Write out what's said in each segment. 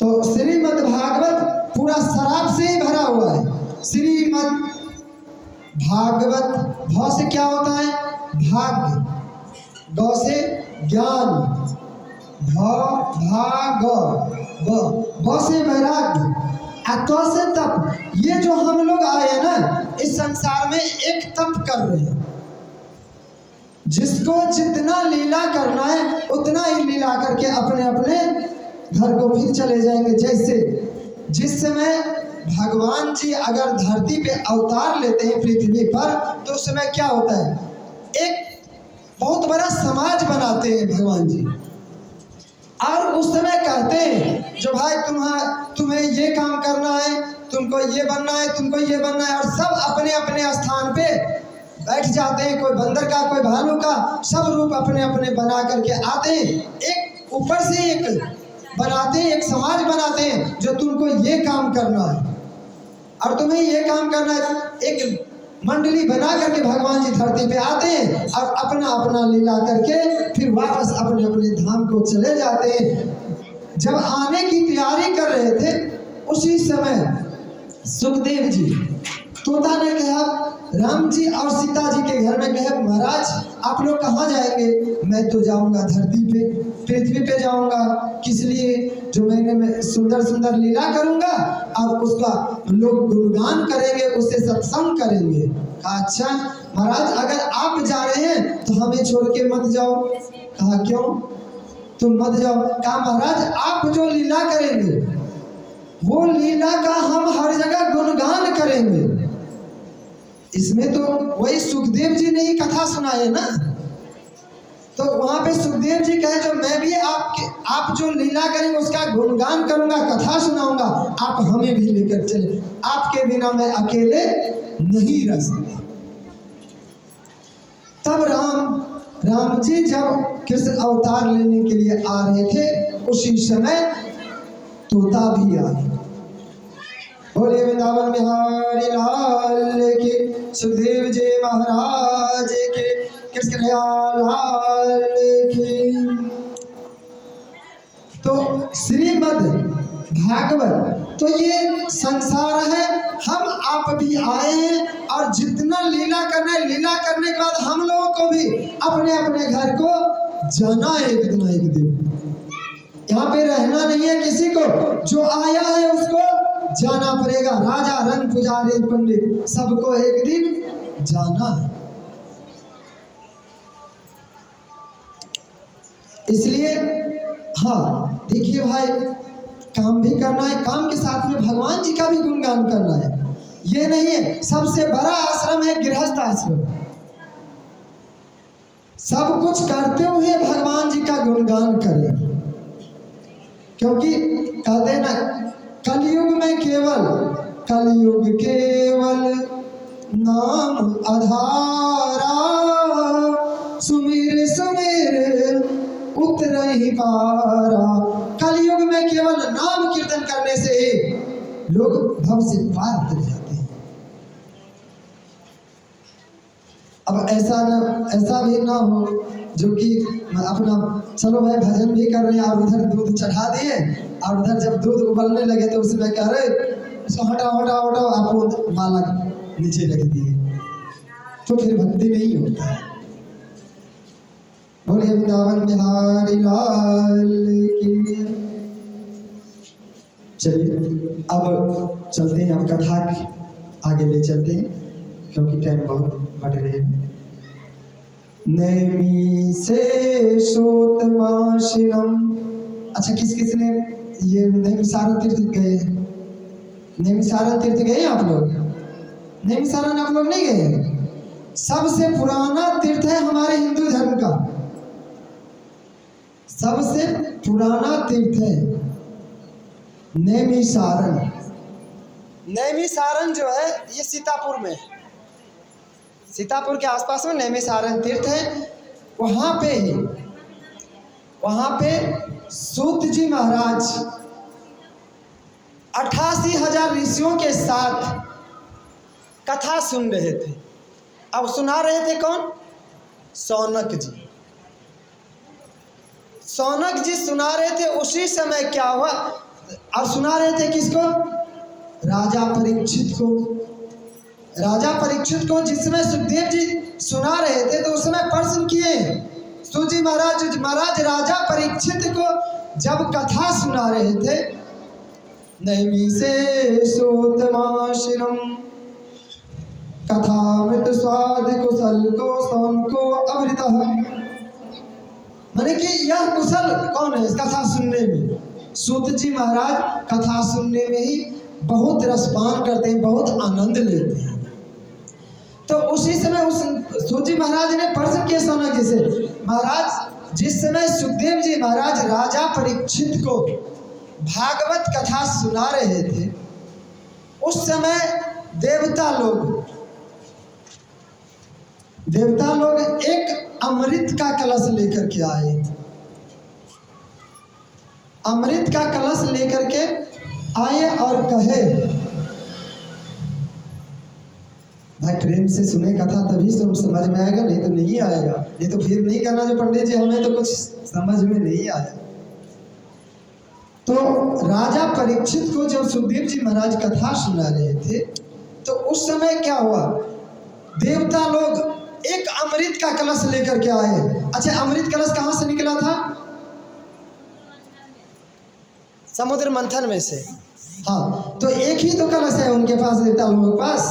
तो श्रीमद् भागवत पूरा शराब से ही भरा हुआ है। श्रीमद् भागवत, भ से क्या होता है? भाग्य, ग से ज्ञान, ब से वैराग्य, तो से तप। ये जो हम लोग आए हैं ना इस संसार में एक तप कर रहे हैं। जिसको जितना लीला करना है उतना ही लीला करके अपने अपने घर को फिर चले जाएंगे। जैसे जिस समय भगवान जी अगर धरती पे अवतार लेते हैं पृथ्वी पर, तो उस समय क्या होता है? एक बहुत बड़ा समाज बनाते हैं भगवान जी, और उस समय कहते हैं जो भाई तुम्हें ये काम करना है, तुमको ये बनना है, तुमको ये बनना है, और सब अपने अपने स्थान पे बैठ जाते हैं। कोई बंदर का, कोई भालू का, सब रूप अपने अपने बना करके आते हैं। एक ऊपर से एक बनाते हैं, एक समाज बनाते हैं जो तुमको ये काम करना है और तुम्हें ये काम करना है। एक मंडली बना करके भगवान जी धरती पे आते हैं और अपना अपना लीला करके फिर वापस अपने अपने धाम को चले जाते हैं। जब आने की तैयारी कर रहे थे उसी समय सुखदेव जी, तोता ने कहा, राम जी और सीता जी के घर में कहे, महाराज आप लोग कहाँ जाएंगे? मैं तो जाऊंगा धरती पे, पृथ्वी पे जाऊंगा। किस लिए? जो मैंने सुंदर सुंदर लीला करूंगा और उसका लोग गुणगान करेंगे, उससे सत्संग करेंगे। कहा अच्छा महाराज अगर आप जा रहे हैं तो हमें छोड़ के मत जाओ। कहा क्यों? तुम मत जाओ। कहा महाराज आप जो लीला करेंगे वो लीला का हम हर जगह गुणगान करेंगे। इसमें तो वही सुखदेव जी ने ही कथा सुनाई ना। तो वहां पे सुखदेव जी कहे जो मैं भी आप जो लीला करेंगे उसका गुणगान करूंगा, कथा सुनाऊंगा, आप हमें भी लेकर चले। आपके बिना मैं अकेले नहीं रह सकता। तब राम जी जब कृष्ण अवतार लेने के लिए आ रहे थे उसी समय तोता भी आ गया। बोले वृंदावन बिहारी लाल के, सुखदेव जी महाराज के, कृष्ण लाल के। तो श्रीमद् भागवत तो ये संसार है, हम आप भी आए हैं और जितना लीला करना है, लीला करने के बाद हम लोगों को भी अपने अपने घर को जाना है एक दिन एक दिन। यहाँ पे रहना नहीं है किसी को, जो आया है उसको जाना पड़ेगा। राजा रंग पुजारी पंडित सबको एक दिन जाना है। इसलिए हाँ देखिए भाई, काम भी करना है, काम के साथ में भगवान जी का भी गुणगान करना है। ये नहीं है, सबसे बड़ा आश्रम है गृहस्थ आश्रम। सब कुछ करते हुए भगवान जी का गुणगान करें, क्योंकि कहते ना कलयुग में कलयुग केवल नाम आधारा, सुमिर सुमिर उतर ही पारा। कलयुग में केवल नाम कीर्तन करने से ही लोग भव से पार उतर जाते हैं। अब ऐसा भी ना हो जो कि अपना चलो भाई भजन भी कर रहे हैं और उधर दूध चढ़ा दिए और उधर जब दूध उबलने लगे तो उसमें कह रहे उसको हटाओ हटाओ हटाओ, आपको माला नीचे रख दिए, तो फिर भक्ति नहीं होता है। बोले वृंदावन बिहारी लाल की। चलिए अब चलते हैं, अब कथा आगे ले चलते हैं क्योंकि टाइम बहुत बढ़ रहे हैं। नैमी से सोतमाशिरम। अच्छा किस ने ये नैमिषारण्य तीर्थ गए? नैमिषारण्य तीर्थ गए आप लोग? नैमिषारण्य आप लोग नहीं गए? सबसे पुराना तीर्थ है हमारे हिंदू धर्म का, सबसे पुराना तीर्थ है नैमिषारण्य। नैमिषारण्य जो है ये सीतापुर में, सीतापुर के आसपास में नैमिषारण्य तीर्थ है। वहाँ पे सूत जी महाराज 88,000 ऋषियों के साथ कथा सुन रहे थे। अब सुना रहे थे कौन? सौनक जी। सौनक जी सुना रहे थे। उसी समय क्या हुआ, और सुना रहे थे किसको? राजा परीक्षित को। राजा परीक्षित को जिस समय सुखदेव जी सुना रहे थे तो उस समय प्रश्न किए सूत जी महाराज। महाराज राजा परीक्षित को जब कथा सुना रहे थे, नैमी से सोतमाशिरम कथामृत स्वाद कुशल को सौन को अमृत। माने कि यह कुशल कौन है इस कथा सुनने में? सूत जी महाराज कथा सुनने में ही बहुत रसपान करते हैं, बहुत आनंद लेते हैं। तो उसी समय उस सूत जी महाराज ने प्रश्न किया सौनक जी से, महाराज जिस समय सुखदेव जी महाराज राजा परीक्षित को भागवत कथा सुना रहे थे, उस समय देवता लोग एक अमृत का कलश लेकर के आए। अमृत का कलश लेकर के आए और कहे, भाई प्रेम से सुने कथा तभी समझ में आएगा, नहीं तो नहीं आएगा। नहीं तो फिर नहीं करना जो पंडित जी हमें तो कुछ समझ में नहीं आया। तो राजा परीक्षित को जब सुखदेव जी महाराज कथा सुना रहे थे तो उस समय क्या हुआ, देवता लोग एक अमृत का कलश लेकर के आए। अच्छा, अमृत कलश कहाँ से निकला था? समुद्र मंथन में से। हाँ, तो एक ही तो कलश है उनके पास, देवता लोगों के पास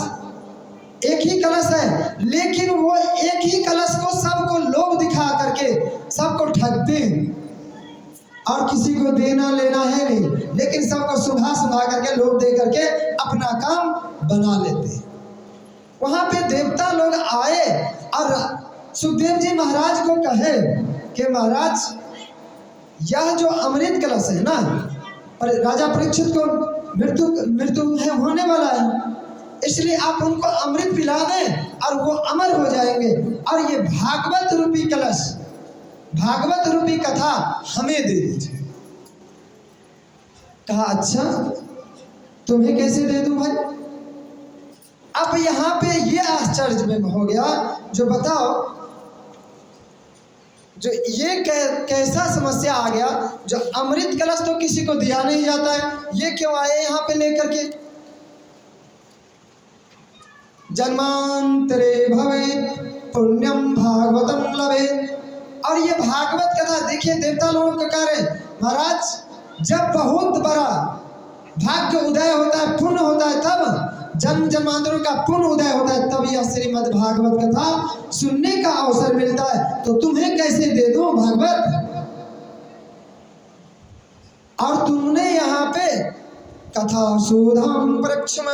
एक ही कलश है, लेकिन वो एक ही कलश को सबको लोभ दिखा करके सबको ठगते हैं और किसी को देना लेना है नहीं, लेकिन सबको सुधा करके लोभ दे करके अपना काम बना लेते हैं। वहां पे देवता लोग आए और सुखदेव जी महाराज को कहे कि महाराज यह जो अमृत कलश है ना, और राजा परीक्षित को मृत्यु है होने वाला है, इसलिए आप उनको अमृत पिला दें और वो अमर हो जाएंगे, और ये भागवत रूपी कलश, भागवत रूपी कथा हमें दे दीजिए। कहा अच्छा, तुम्हें कैसे दे दूं भाई? अब यहाँ पे ये आश्चर्य में हो गया, जो बताओ जो ये कैसा समस्या आ गया, जो अमृत कलश तो किसी को दिया नहीं जाता है, ये क्यों आए यहाँ पे लेकर के? जन्मांतरे भवे पुण्यम भागवतम लवे। और ये भागवत कथा देखिए देवता लोगों का कार्य, महाराज जब बहुत बड़ा भाग्य उदय होता है, पुण्य होता है, तब जन्म जन्मांतरों का पुण्य उदय होता है, तब यह श्रीमद् भागवत कथा सुनने का अवसर मिलता है। तो तुम्हें कैसे दे दूं भागवत? और तुमने यहाँ पे कथा सुधाम प्रक्षम,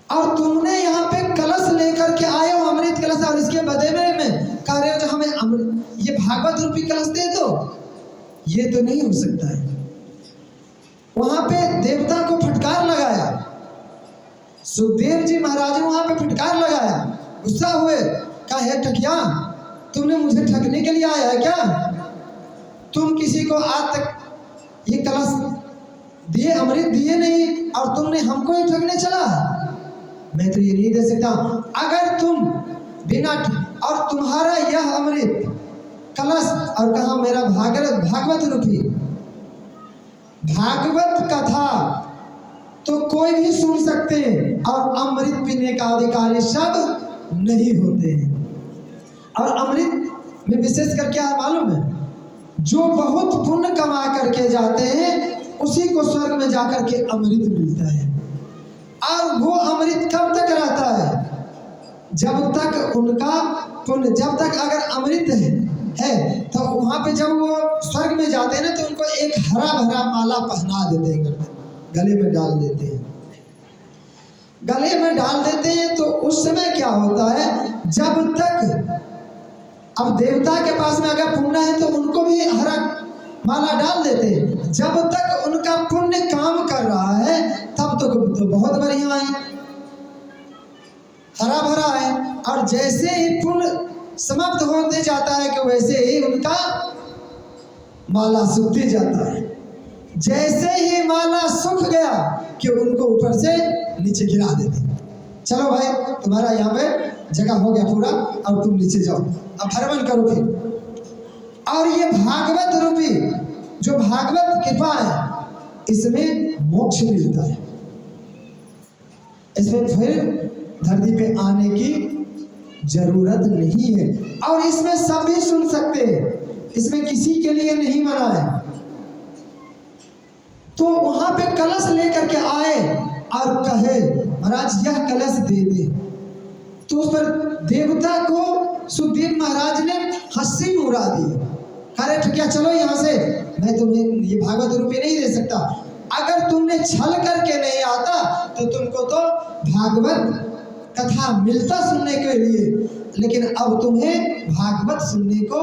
और तुमने यहाँ पे कलश लेकर के आए हो अमृत कलश, और इसके बदले में कह रहे हो जो हमें ये भागवत रूपी कलश दे दो। ये तो नहीं हो सकता है। वहां पे देवता को फटकार लगाया, सुखदेव जी महाराज ने वहां पे फटकार लगाया, गुस्सा हुए, कहा हे ठगिया, तुमने मुझे ठगने के लिए आया है क्या? तुम किसी को आज तक ये कलश दिए, अमृत दिए नहीं, और तुमने हमको ही ठगने चला। मैं तो ये नहीं दे सकता। अगर तुम बिना, और तुम्हारा यह अमृत कलश, और कहा मेरा भागवत रूपी भागवत कथा तो कोई भी सुन सकते हैं, और अमृत पीने का अधिकारी सब नहीं होते हैं। और अमृत में विशेष कर क्या है मालूम है? जो बहुत पुण्य कमा करके जाते हैं उसी को स्वर्ग में जाकर के अमृत मिलता है। और वो अमृत कब तक रहता है? जब तक उनका पुण्य, जब तक अगर अमृत है तो वहाँ पे जब वो स्वर्ग में जाते हैं ना, तो उनको एक हरा भरा माला पहना देते हैं, गले में डाल देते हैं, गले में डाल देते हैं। तो उस समय क्या होता है, जब तक अब देवता के पास में अगर पुण्य है तो उनको भी हरा माला डाल देते हैं। जब तक उनका पुण्य काम कर रहा है तब तो बहुत बढ़िया है, हरा भरा है। और जैसे ही पुण्य समाप्त होते जाता है कि वैसे ही उनका माला सूखते जाता है। जैसे ही माला सूख गया कि उनको ऊपर से नीचे गिरा देते, चलो भाई तुम्हारा यहाँ पे जगह हो गया पूरा, अब तुम नीचे जाओ, अब भ्रमण करो फिर। और ये भागवत रूपी जो भागवत कृपा है इसमें मोक्ष मिलता है। इसमें फिर धरती पे आने की जरूरत नहीं है और इसमें सब भी सुन सकते हैं, इसमें किसी के लिए नहीं मना है। तो वहां पे कलश लेकर के आए और कहे महाराज यह कलश दे दे, तो उस पर देवता को सुखदेव महाराज ने हंसी उड़ा दी। अरे तो क्या चलो यहाँ से, मैं तुम्हें ये भागवत रुपये नहीं दे सकता। अगर तुमने छल करके नहीं आता तो तुमको तो भागवत कथा मिलता सुनने के लिए, लेकिन अब तुम्हें भागवत सुनने को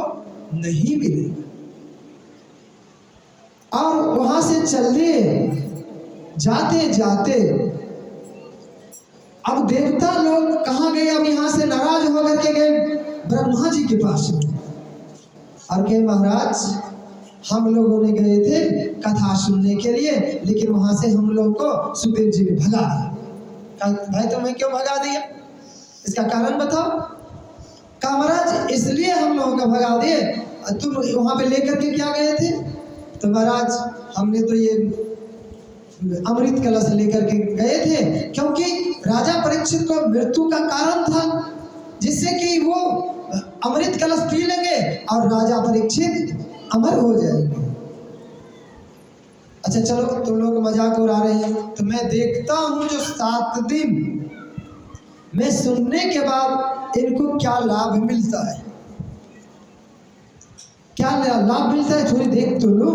नहीं मिलेगा। और वहां से चल दिए। जाते जाते अब देवता लोग कहाँ गए, अब यहाँ से नाराज होकर के गए ब्रह्मा जी के पास और कहे महाराज हम लोगों ने गए थे कथा सुनने के लिए, लेकिन वहां से हम लोग को सुखदेव जी ने भगा दिया। भाई तुम्हें क्यों भगा दिया, इसका कारण बताओ। कहा महाराज इसलिए हम लोगों को भगा दिए, तुम वहां पे लेकर के क्या गए थे। तो महाराज हमने तो ये अमृत कलश लेकर के गए थे, क्योंकि राजा परीक्षित को मृत्यु का कारण था, जिससे कि वो अमृत कलश पी लेंगे और राजा परीक्षित अमर हो जाएंगे। अच्छा चलो तुम लोग मजाक उड़ा रहे हैं, तो मैं देखता हूं जो 7 दिन में सुनने के बाद इनको क्या लाभ मिलता है, क्या लाभ मिलता है थोड़ी देख तो लो।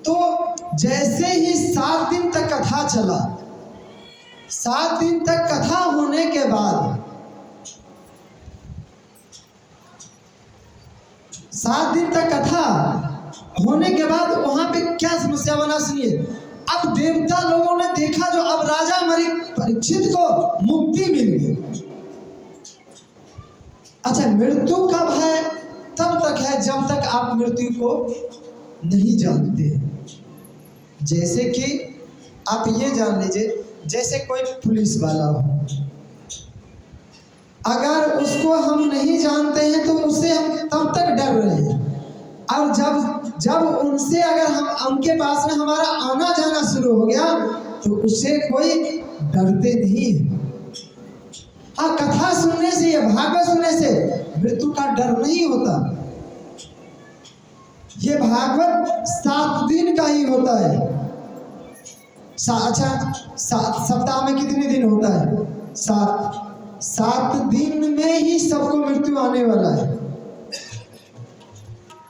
तो जैसे ही 7 दिन तक कथा चला, 7 दिन तक कथा होने के बाद 7 दिन तक कथा होने के बाद वहां पे क्या समस्या बना सुनिए। अब देवता लोगों ने देखा जो अब राजा परीक्षित को मुक्ति मिल गई। अच्छा मृत्यु कब है, तब तक है जब तक आप मृत्यु को नहीं जानते। जैसे कि आप ये जान लीजिए, जैसे कोई पुलिस वाला हो, अगर उसको हम नहीं जानते हैं तो उससे हम तब तक डर रहे हैं, और जब उनसे अगर हम उनके पास में हमारा आना जाना शुरू हो गया तो उससे कोई डरते नहीं है। हाँ कथा सुनने से या भागवत सुनने से मृत्यु का डर नहीं होता। ये भागवत 7 दिन का ही होता है। अच्छा सप्ताह में कितने दिन होता है, 7 दिन में ही सबको मृत्यु आने वाला है।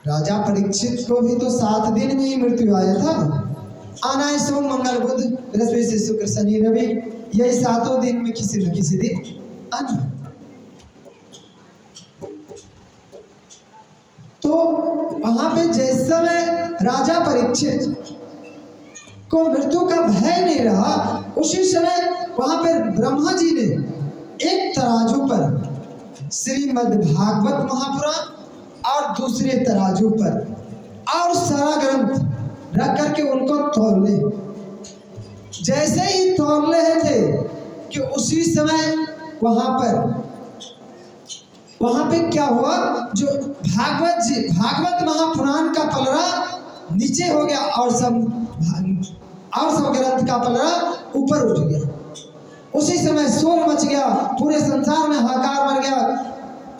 राजा परीक्षित को भी तो 7 दिन में ही मृत्यु आया था। आना है सोम मंगल बुध बृहस्पति शुक्र शनि रवि, यही 7 दिन में किसी न किसी दिन आना। तो वहां पे जिस समय राजा परीक्षित को मृत्यु का भय नहीं रहा, उसी समय वहां पर ब्रह्मा जी ने एक तराजू पर श्रीमद् भागवत महापुराण और दूसरे तराजू पर और सारा ग्रंथ रख करके उनको तौले। जैसे ही तौल रहे थे कि उसी समय वहां पे क्या हुआ, जो भागवत महापुराण का पलड़ा नीचे हो गया और सब ग्रंथ का पलड़ा ऊपर उठ गया। उसी समय शोर मच गया, पूरे संसार में हाहाकार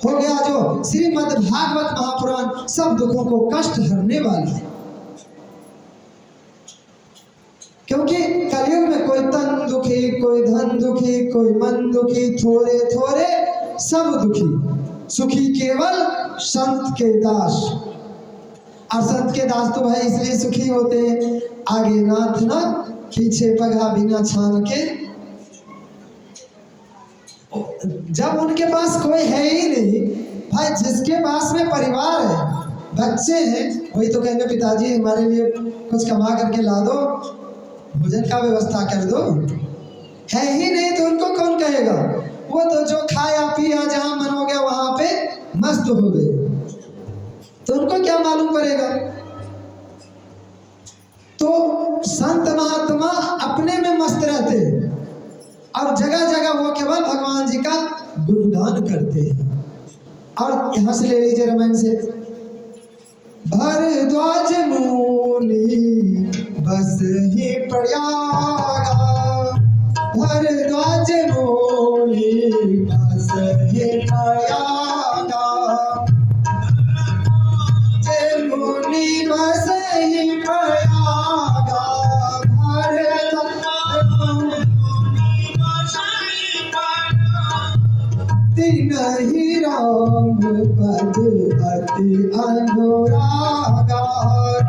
हो गया जो श्रीमद् भागवत महापुराण सब दुखों को कष्ट हरने वाला है। क्योंकि कलयुग में कोई तन दुखी, कोई धन दुखी, कोई मन दुखी, थोड़े थोड़े सब दुखी, सुखी केवल संत के दास। और संत के दास तो भाई इसलिए सुखी होते हैं, आगे नाथ ना पीछे पगा बिना छान के। जब उनके पास कोई है ही नहीं भाई, जिसके पास में परिवार है, बच्चे हैं, वही तो कहेंगे पिताजी हमारे लिए कुछ कमा करके ला दो, भोजन का व्यवस्था कर दो। है ही नहीं तो उनको कौन कहेगा। वो तो जो खाया पिया जहां मन हो गया वहां पे मस्त हो गए, तो उनको क्या मालूम पड़ेगा। तो संत महात्मा अपने में मस्त रहते हैं और जगह जगह वो केवल भगवान जी का गुणगान करते हैं। और यहां से ले लीजिए रामायण से, भरद्वाज मुनि बस ही प्रयागा, भरद्वाज मुनि बस ही प्रयागा, मुनि बस ही प्रयागा, तिनहि राम पद अति अनुरागा,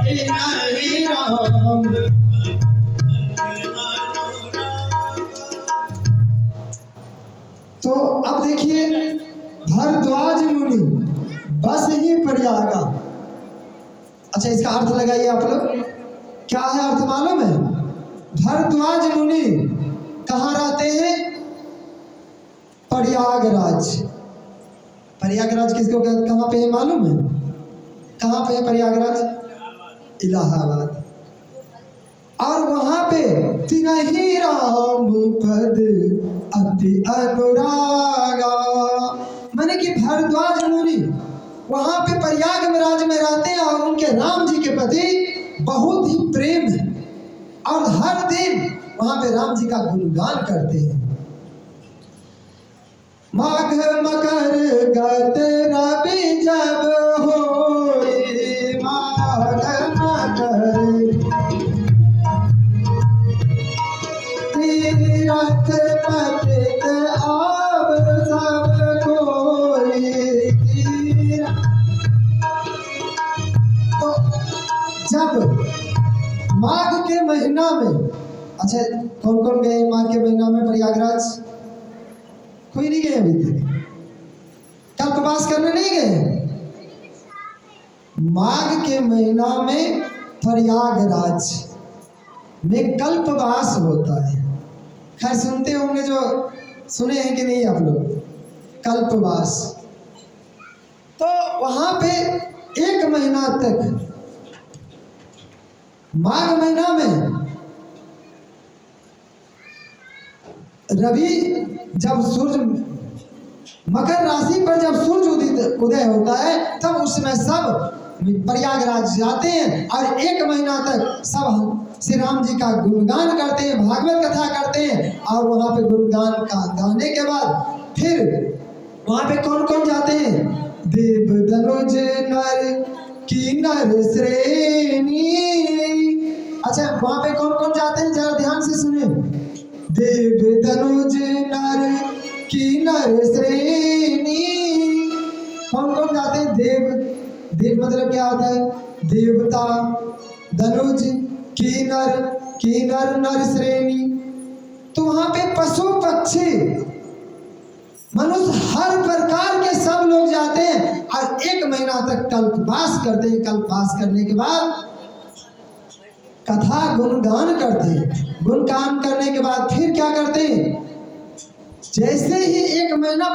तिनहि राम। तो अब देखिए, भरद्वाज मुनि बस ही प्रयागा। अच्छा, इसका अर्थ लगाइए आप लोग, क्या है अर्थ मालूम है? भरद्वाज मुनि कहाँ रहते हैं? प्रयागराज। प्रयागराज किसको कहाँ पे है मालूम है? कहाँ पे है प्रयागराज? इलाहाबाद। और वहां पे तिनहि राम पद अति अनुरागा, माने कि भरद्वाज मुनि वहां पे प्रयागराज में रहते हैं और उनके राम जी के प्रति बहुत ही प्रेम है और हर दिन वहां पे राम जी का गुणगान करते हैं। माघ मकर गत रवि जब होई, माघ मकर तीरथ पतित आव सब कोई। तो जब माघ के महीना में, अच्छा कौन कौन गए माघ के महीना में प्रयागराज? कोई नहीं गए अभी तक? कल्पवास करने नहीं गए? माघ के महीना में प्रयागराज में कल्पवास होता है। खैर सुनते होंगे, जो सुने हैं कि नहीं आप लोग कल्पवास? तो वहां पे 1 महीना तक, माघ महीना में रवि जब सूर्य मकर राशि पर जब सूर्य उदय होता है, तब उस समय सब प्रयागराज जाते हैं और 1 महीना तक सब श्री राम जी का गुणगान करते हैं, भागवत कथा करते हैं। और वहाँ पे गुणगान का गाने के बाद फिर वहाँ पे कौन कौन जाते हैं? देव धनुज नर किन्नर श्रेणी। अच्छा, वहाँ पे कौन कौन जाते हैं जरा ध्यान से सुने। देव धनुज नर किन्नर श्रेणी। कौन कौन जाते हैं? देव मतलब क्या होता है? देवता। धनुज किन्नर, किन्नर नर श्रेणी। तो वहां पे पशु पक्षी मनुष्य हर प्रकार के सब लोग जाते हैं और 1 महीना तक कल्पवास करते हैं। कल्पवास करने के बाद कथा गुणगान करते हैं। गुणगान करने के बाद फिर क्या करते हैं? जैसे ही 1 महीना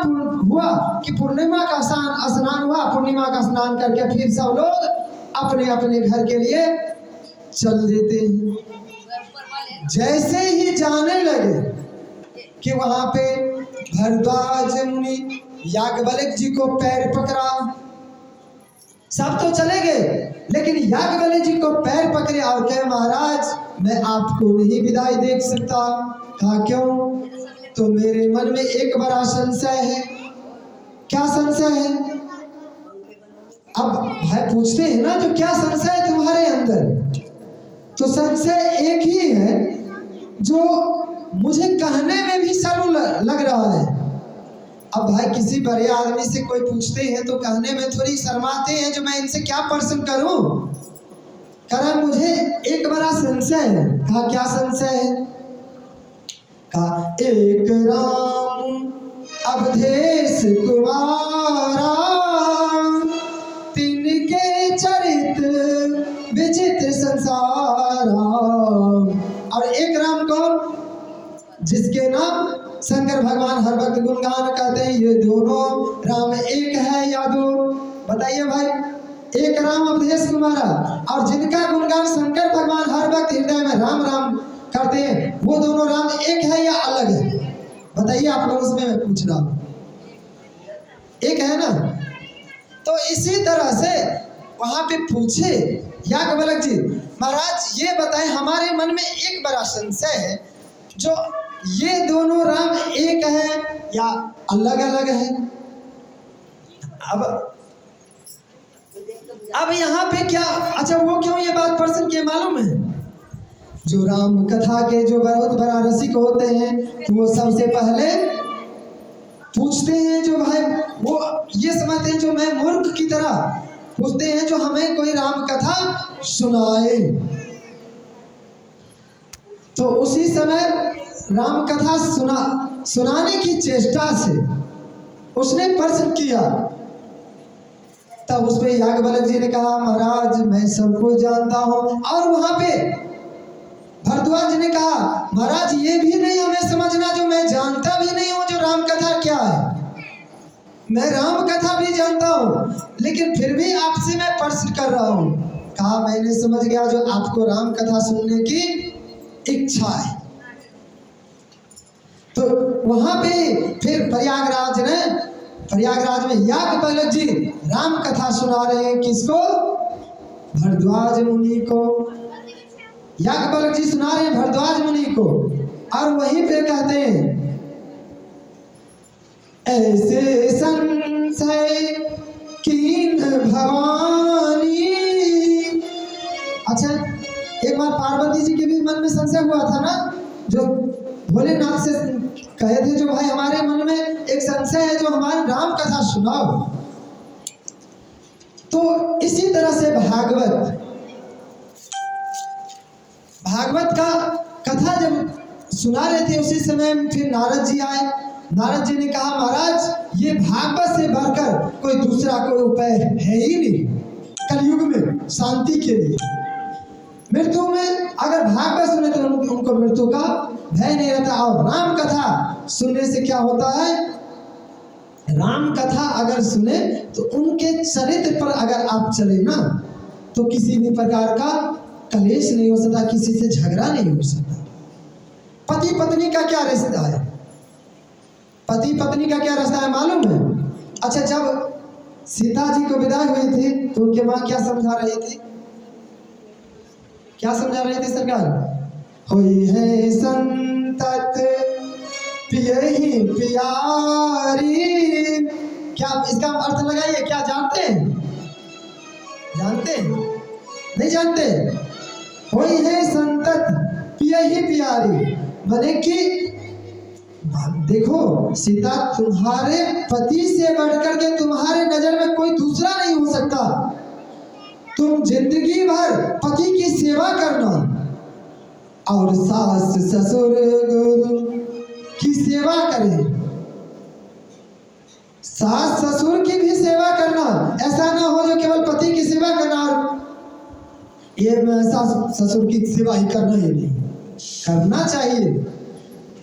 हुआ कि पूर्णिमा का स्नान हुआ, पूर्णिमा का स्नान करके फिर सब लोग अपने अपने घर के लिए चल देते हैं। जैसे ही जाने लगे कि वहां पे भरद्वाज मुनि याज्ञवल्क्य जी को पैर पकड़ा। सब तो चले गए, लेकिन याज्ञवल्क्य जी को पैर पकड़े और कहे, महाराज मैं आपको नहीं विदाई दे सकता। कहा क्यों? तो मेरे मन में एक बड़ा संशय है। क्या संशय है? अब भाई पूछते हैं ना, तो क्या संशय है तुम्हारे अंदर? तो संशय एक ही है जो मुझे कहने में भी शर्म लग रहा है। अब भाई किसी बड़े आदमी से कोई पूछते हैं तो कहने में थोड़ी शर्माते हैं, जो मैं इनसे क्या प्रश्न करूं। कहा मुझे एक बड़ा संशय है। कहा क्या संशय है? कहा एक राम अवधेश कुमारा, तिनके चरित्र विचित्र संसारा। और एक राम कौन? जिसके नाम शंकर भगवान हर वक्त गुणगान करते हैं। ये दोनों राम एक है या दो? बताइए भाई। एक राम अवधेश कुमारा, और जिनका गुणगान शंकर भगवान हर वक्त हृदय में राम राम करते हैं, वो दोनों राम एक है या अलग है? बताइए आप लोगों से मैं पूछ रहा हूं। एक है ना? तो इसी तरह से वहां पे पूछे याज्ञवल्क्य जी, महाराज ये बताएं, हमारे मन में एक बड़ा संशय है, जो ये दोनों राम एक है या अलग अलग है? अब यहाँ पे क्या, अच्छा वो क्यों ये बात प्रश्न किए मालूम है? जो राम कथा के जो बहुत बड़ा रसिक होते हैं, तो वो सबसे पहले पूछते हैं, जो भाई वो ये समझते हैं जो मैं मूर्ख की तरह पूछते हैं, जो हमें कोई राम कथा सुनाए। तो उसी समय राम कथा सुनाने की चेष्टा से उसने प्रश्न किया। तब उसमें याज्ञवल्क्य जी ने कहा, महाराज मैं सबको जानता हूं। और वहां पे भरद्वाज जी ने कहा, महाराज ये भी नहीं हमें समझना जो मैं जानता भी नहीं हूं जो राम कथा क्या है। मैं राम कथा भी जानता हूं, लेकिन फिर भी आपसे मैं प्रश्न कर रहा हूं। कहा मैंने समझ गया, जो आपको राम कथा सुनने की इच्छा है। तो वहां पे फिर प्रयागराज में याज्ञवल्क्य जी राम कथा सुना रहे हैं। किसको? भरद्वाज मुनि को। याज्ञवल्क्य जी सुना रहे हैं भरद्वाज मुनि को। और वहीं पे कहते हैं, ऐसे संशय कीन भवानी। अच्छा, एक बार पार्वती जी के भी मन में संशय हुआ था ना, जो भोलेनाथ से कहे थे, जो भाई हमारे मन में एक संशय है, जो हमारी राम कथा सुनाओ। तो इसी तरह से भागवत का कथा जब सुना रहे थे, उसी समय फिर नारद जी आए। नारद जी ने कहा, महाराज ये भागवत से बढ़कर कोई दूसरा कोई उपाय है ही नहीं कलयुग में शांति के लिए। मृत्यु में अगर भागवत सुने तो उनको मृत्यु का भय नहीं रहता। और राम कथा सुनने से क्या होता है? राम कथा अगर सुने तो उनके चरित्र पर अगर आप चले ना, तो किसी भी प्रकार का कलेश नहीं हो सकता, किसी से झगड़ा नहीं हो सकता। पति पत्नी का क्या रिश्ता है? पति पत्नी का क्या रिश्ता है मालूम है? अच्छा, जब सीता जी को विदाई हुई थी तो उनके माँ क्या समझा रही थी? क्या समझा रही थी सरकार? हुई है संतत पियहि प्यारी। क्या इसका अर्थ लगाइए? क्या जानते हैं? जानते हैं? नहीं जानते? हुई है संतत पियहि प्यारी, माने कि देखो सीता, तुम्हारे पति से बढ़कर के तुम्हारे नजर में कोई दूसरा नहीं हो सकता। तुम जिंदगी भर पति की सेवा करना और सास ससुर गुरु की सेवा करें, सास ससुर की भी सेवा करना। ऐसा ना हो जो केवल पति की सेवा करना और ये मैं सास ससुर की सेवा ही करना ही नहीं करना चाहिए।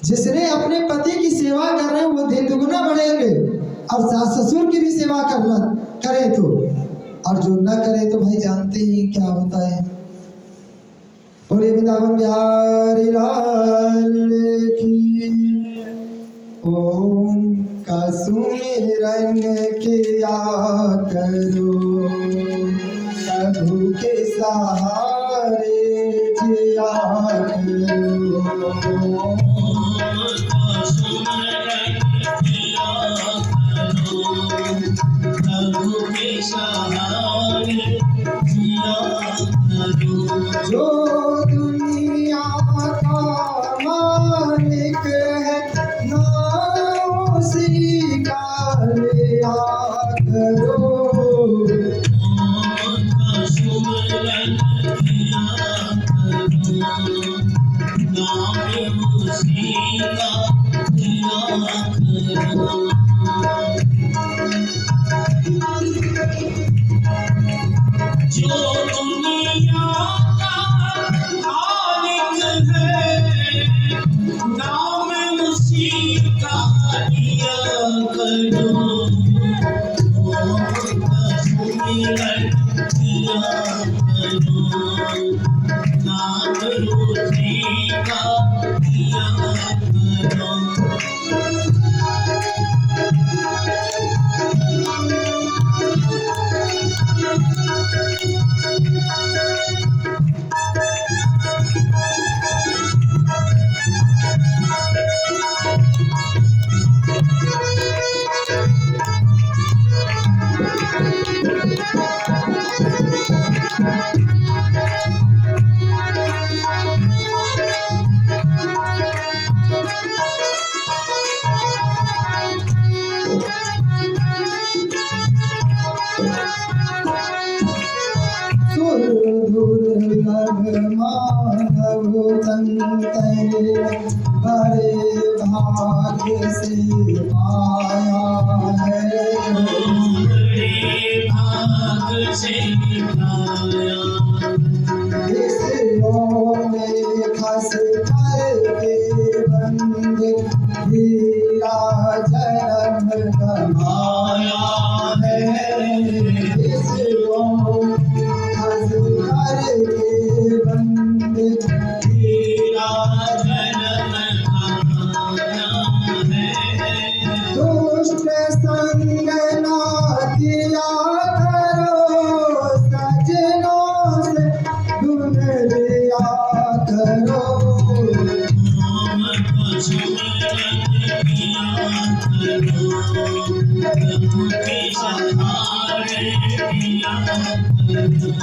जिसने अपने पति की सेवा कर रहे हैं वो दिन दुगुना बढ़ेंगे, और सास ससुर की भी सेवा करना करे तो, और जो न करे तो भाई जानते ही क्या होता है। बोले वृंदावन बिहारी लाल की। ओम का सुमिरन किया करो, प्रभु के सहारे जिया करो। जो दुनिया का मालिक है, नाम उसी का लिया करो। जो दुनिया का मालिक है, नाम उसी का लिया करो। सुमिरन किया करो, नाम उसी का लिया करो। सब मानव तन बड़े भाग्य से पाया है। बड़े भाग से पाया इसरों में खस करके बंदे हीरा जन्म कमाया है। इसरों खस करके बंदे हीरा जन्म कमाया है। दुष्ट संग ना किया करो, सजनों से गुण लिया करो। मोहम्मद को सुमिरन किया करो, प्रभु के सहारे किया करो।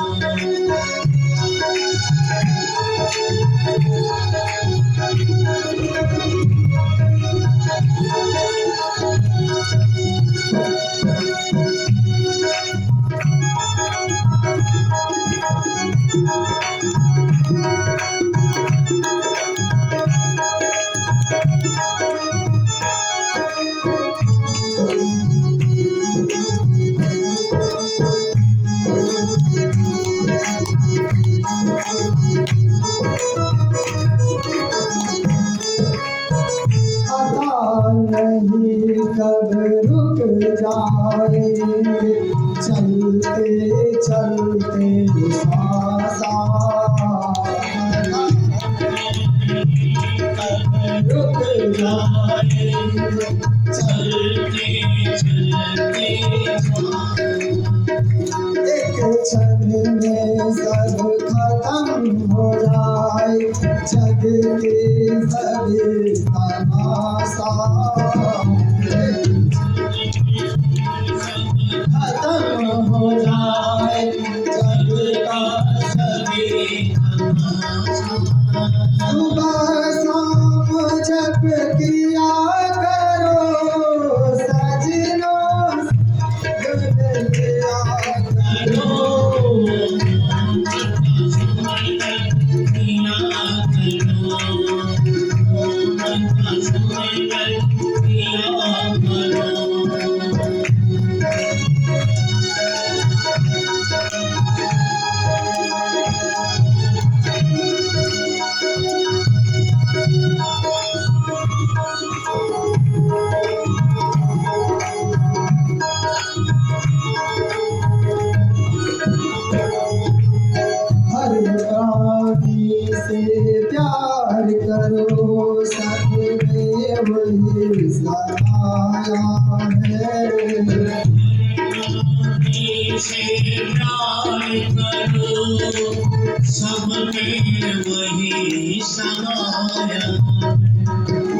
पता नहीं कब रुक जाएंगे, चलते चलते सांसा रुक जाएंगे, चलते चलते एक क्षण में सब खत्म हो जाए, जग के सभी तमाशा खत्म हो जाए, जग का सभी सुबह शाम जप किया करो, सजनों गुण लिया करो। हर प्राणी से प्यार करो, सब में वही समाया है। से प्यार करो, सब में वही समाया।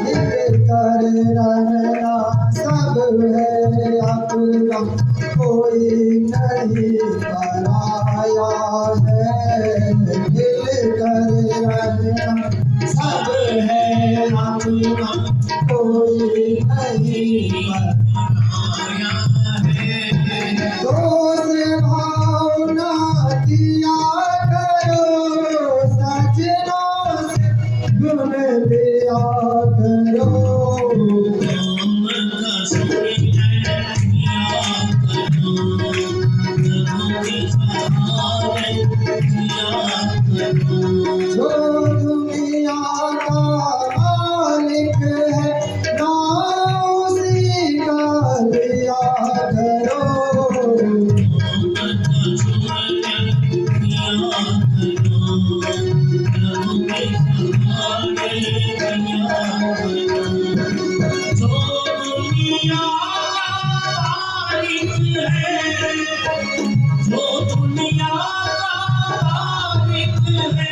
मिलकर रहना सब है अपना, कोई नहीं पराया है। मिलकर रहना सब है अपना, कोई नहीं पराया है। दोस्त भावना किया करो, सजनों से गुण लिया करो। मोहम्मद का सुमिरन किया करो, प्रभु के सहारे किया करो। जो दुनिया का मालिक है, नाम उसी का लिया करो। मोहम्मद का सुमिरन किया करो, प्रभु के सहारे किया करो। जो दुनिया का मालिक है, जो दुनिया का मालिक है,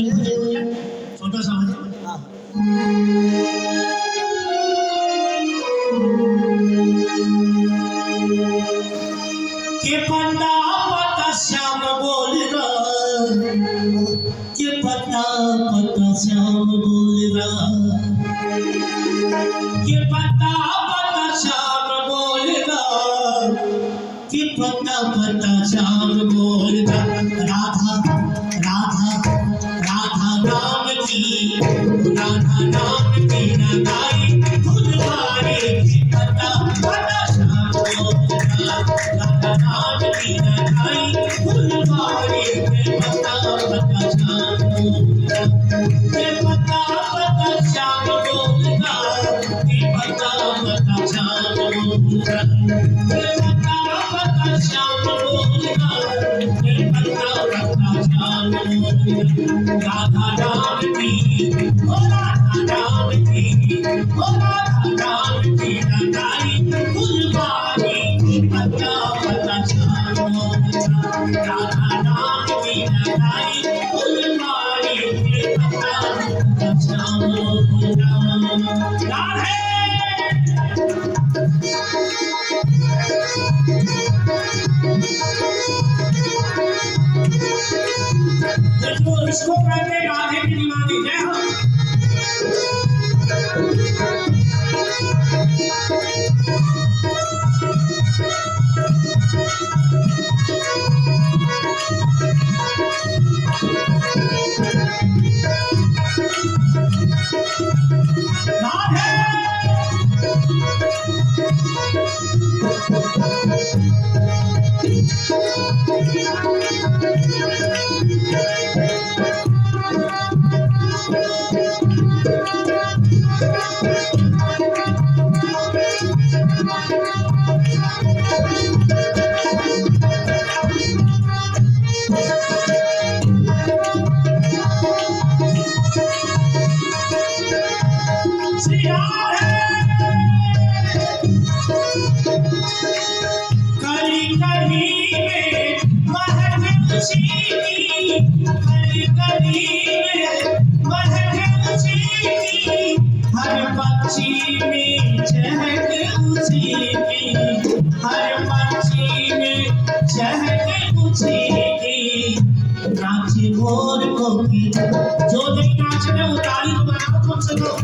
छोटा सा भजन। हाँ। के पता पता श्याम बोल रहा, के पता पता श्याम बोल रहा, के पता पता श्याम बोल रहा, के पता पता श्याम बोल रहा। राधा राधा राधा नाम की, राधा नाम की लगाई फुलवारी, के पता पता श्याम बोल रहा, राधा नाम की लगाई फुलवारी, के पता पता श्याम बोल रहा, के पता पता श्याम बोल रहा, के पता पता श्याम बोल रहा, के पता पता श्याम बोल रहा, के पता पता श्याम बोल रहा। राधा नाम की, ओ राधा नाम की, ओ राधा नाम की लगाई फुलवारी, के पता पता श्याम बोल रहा, राधा नाम की लगाई फुलवारी, के पता पता श्याम बोल रहा। राधे इसको कहते हैं राधे की दीवानी। जय हो। हर पक्षी में चहक उसी की, हर पक्षी में चहक उसी की, नाची मोर को की जो नहीं नाचने वो ताली को बनाओ कम से कम।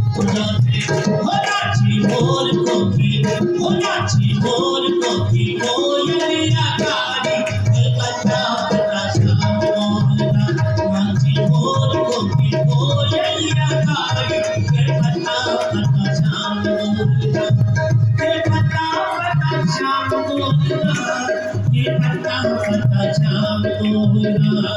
हो नाची मोर को की, हो नाची मोर को की, कोयलिया गाड़ी, के पता पता श्याम बोल रहा, नाची मोर को की, कोयलिया गाड़ी, के पता पता श्याम बोल रहा, के पता पता श्याम बोल रहा, के पता पता श्याम बोल रहा,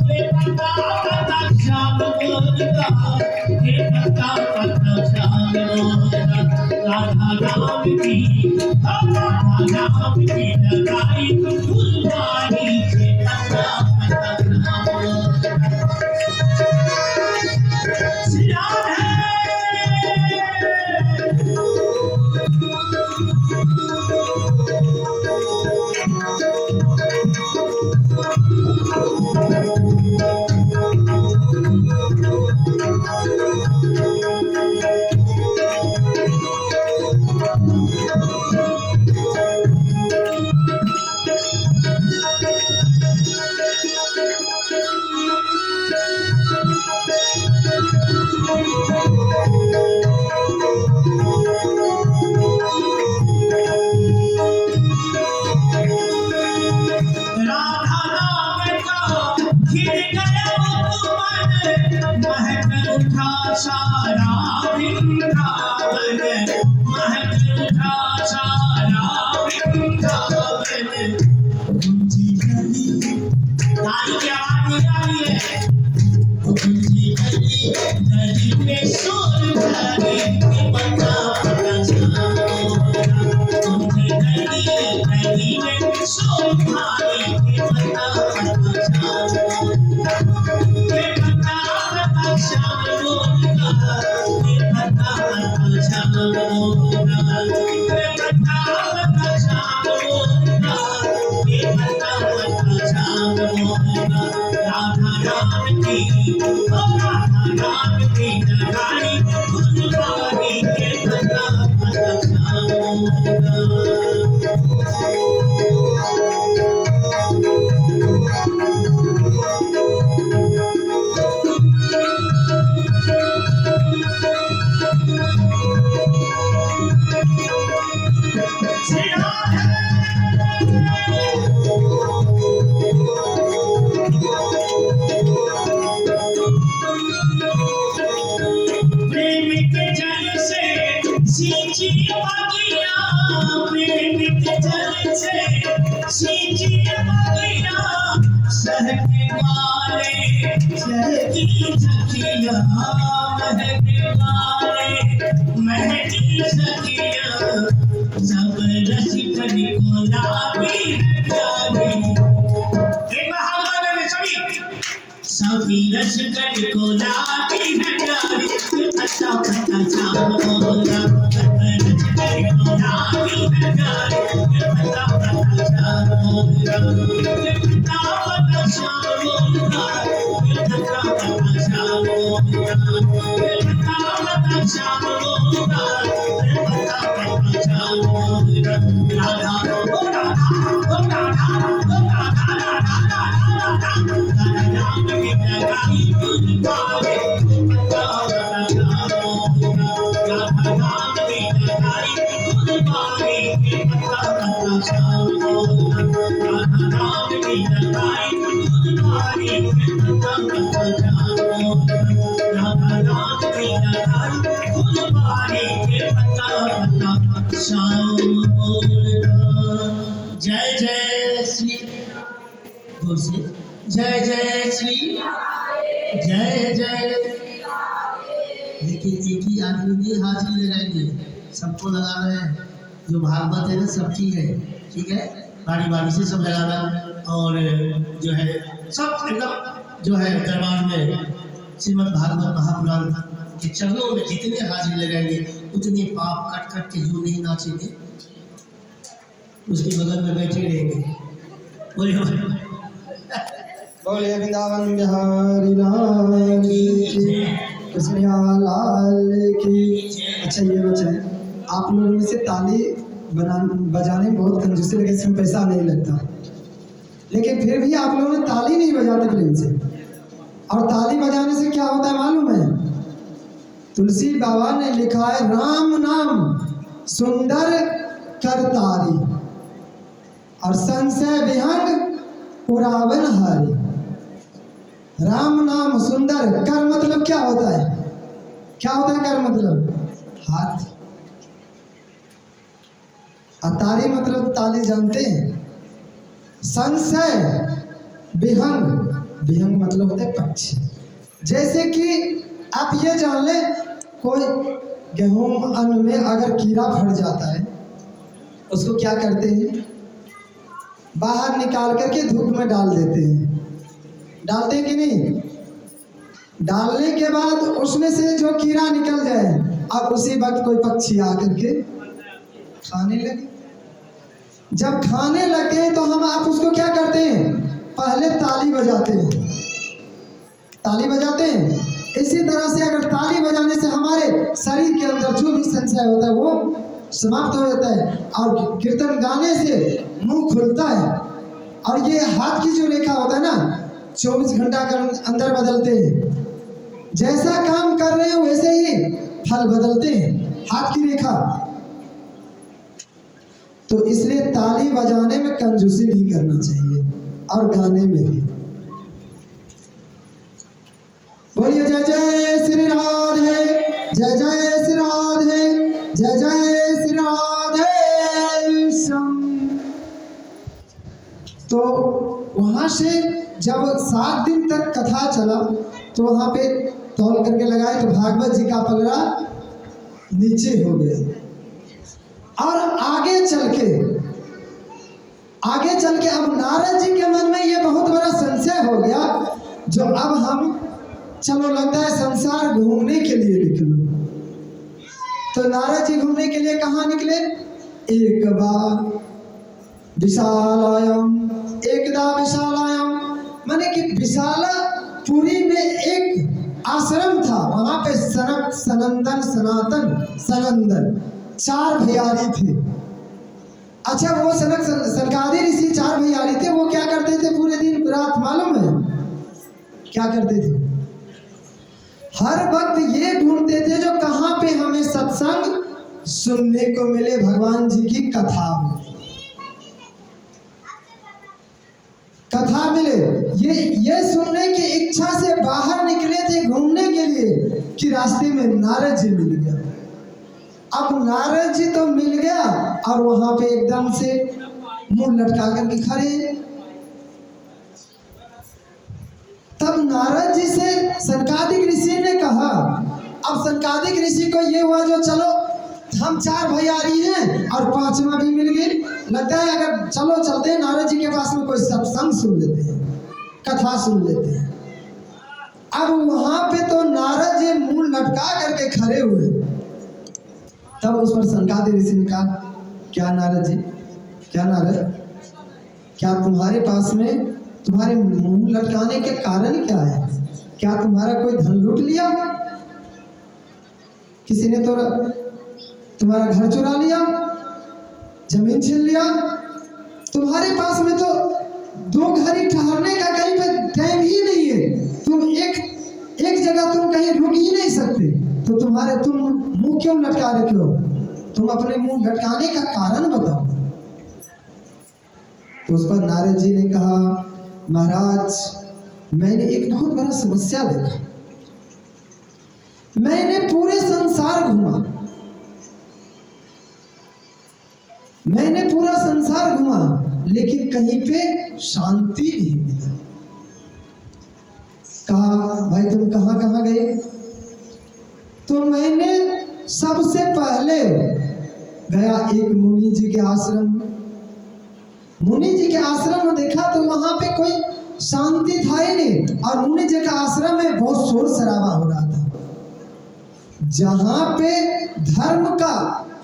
के पता पता श्याम बोल रहा, के पता पता श्याम बोल रहा। राधा नाम की, राधा नाम की लगाई फुलवारी, के पता पता श्याम बोल रहा। सिया है सारा वृंदावन, महक उठा सारा वृंदावन, ऊंची गली ताली की आवाज नहीं आ रही है, ऊंची गली गली में शोर भरे, के पता पता श्याम बोल रहा, ऊंची गली गली में शोर भरे, के पता पता श्याम बोल रहा, के पता पता श्याम बोल रहा, के पता पता श्याम बोल रहा, के पता पता श्याम बोल रहा, के पता पता श्याम बोल रहा। राधा नाम की ओ राधा नाम की नगारी फुलवारी के पता पता श्याम प्रेम के जल से सींची बगिया प्रेम के जल से सींची बगिया सहके वाले सहकी सखिया महके वाले महकी सखिया सब रस करी को लागी प्यारी एक महान में सभी सभी रस कर को लागी है प्यारी पता पता श्याम बोला रस कर को लागी है प्यारी पता पता श्याम बोला पता पता श्याम बोला पता पता श्याम बोला पता पता श्याम बोला पता पता श्याम बोला राधा ओ राधा ओ राधा ओ राधा राधा राधा नाम की नगारी फुलवारी पता पता श्याम बोला राधा नाम की नगारी फुलवारी पता पता श्याम बोला राधा नाम की नगारी फुलवारी पता पता श्याम बोला राधा नाम की नगारी फुलवारी पता पता श्याम बोला। जय जय श्री बोल से जय जय श्री जय जय। लेकिन एक ही आदमी नहीं हाजिरी लगाएंगे, सबको लगाना है। जो भागवत है ना सबकी है, ठीक है, बारी बारी से सब लगाना। और जो है सब एकदम जो है दरबार में श्रीमद् भागवत महापुराण के चरणों में जितने हाजिरी लगाएंगे उतने पाप कट कट के जो नहीं नाचेंगे उसके बगल में बैठे रहेंगे। बोलिए बोले वृंदावन बिहारी लाल की कृष्ण लाल की। अच्छा ये बच्चे आप लोगों में से ताली बजाने में बहुत कंजूसी लगे, इसमें पैसा नहीं लगता, लेकिन फिर भी आप लोगों ने ताली नहीं बजाते प्रेम से। और ताली बजाने से क्या होता है मालूम है? तुलसी बाबा ने लिखा है राम नाम सुंदर करतारी और संशय विहंग उरावन हारी। राम नाम सुंदर, कर मतलब क्या होता है? क्या होता है कर मतलब? हाथ। और ताली मतलब ताली जानते हैं? संशय विहंग, विहंग मतलब होता है पक्षी। जैसे कि आप ये जान ले, कोई गेहूं अन्न में अगर कीड़ा फट जाता है उसको क्या करते हैं? बाहर निकाल करके धूप में डाल देते हैं, डालते हैं कि नहीं? डालने के बाद उसमें से जो कीड़ा निकल जाए और उसी वक्त कोई पक्षी आकर के खाने लगे। जब खाने लगते हैं तो हम आप उसको क्या करते हैं? पहले ताली बजाते हैं, ताली बजाते हैं। इसी तरह से अगर ताली बजाने से हमारे शरीर के अंदर जो भी संशय होता है वो समाप्त हो जाता है और कीर्तन गाने से मुंह खुलता है। और ये हाथ की जो रेखा होता है ना 24 घंटा के अंदर बदलते हैं। जैसा काम कर रहे हैं वैसे ही फल बदलते हैं, हाथ की रेखा। तो इसलिए ताली बजाने में कंजूसी नहीं करना चाहिए और गाने में भी। बोलिए जय जय श्री राधे, जय जय श्री राधे, जय जय श्री राधे श्याम। तो वहां से जब 7 दिन तक कथा चला तो वहां पे तौल करके लगाए तो भागवत जी का पलड़ा नीचे हो गया। और आगे चल के अब नारद जी के मन में ये बहुत बड़ा संशय हो गया, जो अब हम चलो लगता है संसार घूमने के लिए निकलो। तो नारद जी घूमने के लिए कहाँ निकले? एक बार विशालायाम, एकदा विशालायाम, माने कि विशाला पुरी में एक आश्रम था, वहां पे सनक, सनंदन, सनातन, सनंदन 4 भैयारी थे। अच्छा, वो सनकादि ऋषि 4 भैयारी थे। वो क्या करते थे पूरे दिन रात मालूम है क्या करते थे? हर वक्त ये ढूंढते थे जो कहाँ पे हमें सत्संग सुनने को मिले, भगवान जी की कथा मिले। ये सुनने की इच्छा से बाहर निकले थे घूमने के लिए कि रास्ते में नारद जी मिल गया। अब नारद जी तो मिल गया और वहां पे एकदम से मुंह लटका करके खड़े। तब नारद जी से सनकादिक ऋषि ने कहा, अब सनकादिक ऋषि को ये हुआ जो चलो हम 4 भैयारी हैं और 5वां भी मिल गई, लगता है अगर चलो चलते हैं नारद जी के पास में, कोई सत्संग सुन लेते हैं, कथा सुन लेते हैं। अब वहां पे तो नारद जी मुंह लटका करके खड़े हुए। तब उस पर सनकादिक ऋषि ने कहा, क्या नारद जी, क्या नारद, क्या तुम्हारे पास में तुम्हारे मुंह लटकाने के कारण क्या है? क्या तुम्हारा कोई धन लूट लिया? किसी ने तो तुम्हारा घर चुरा लिया, जमीन छीन लिया? तुम्हारे पास में तो 2 घड़ी ठहरने का कहीं पे टाइम ही नहीं है। तुम एक जगह तुम कहीं रुक ही नहीं सकते, तो तुम मुंह क्यों लटका रहे हो? तुम अपने मुंह लटकाने का कारण बताओ। तो उस पर नारद जी ने कहा, महाराज, मैंने एक बहुत बड़ा समस्या देखा। मैंने पूरे संसार घूमा, मैंने पूरा संसार घूमा, लेकिन कहीं पे शांति नहीं मिला। कहा, भाई तुम कहाँ कहाँ गए? तो मैंने सबसे पहले गया एक मुनि जी के आश्रम। मुनि जी के आश्रम में देखा तो वहां पे कोई शांति था ही नहीं, और मुनि जी के आश्रम में बहुत शोर शराबा हो रहा था। जहां पे धर्म का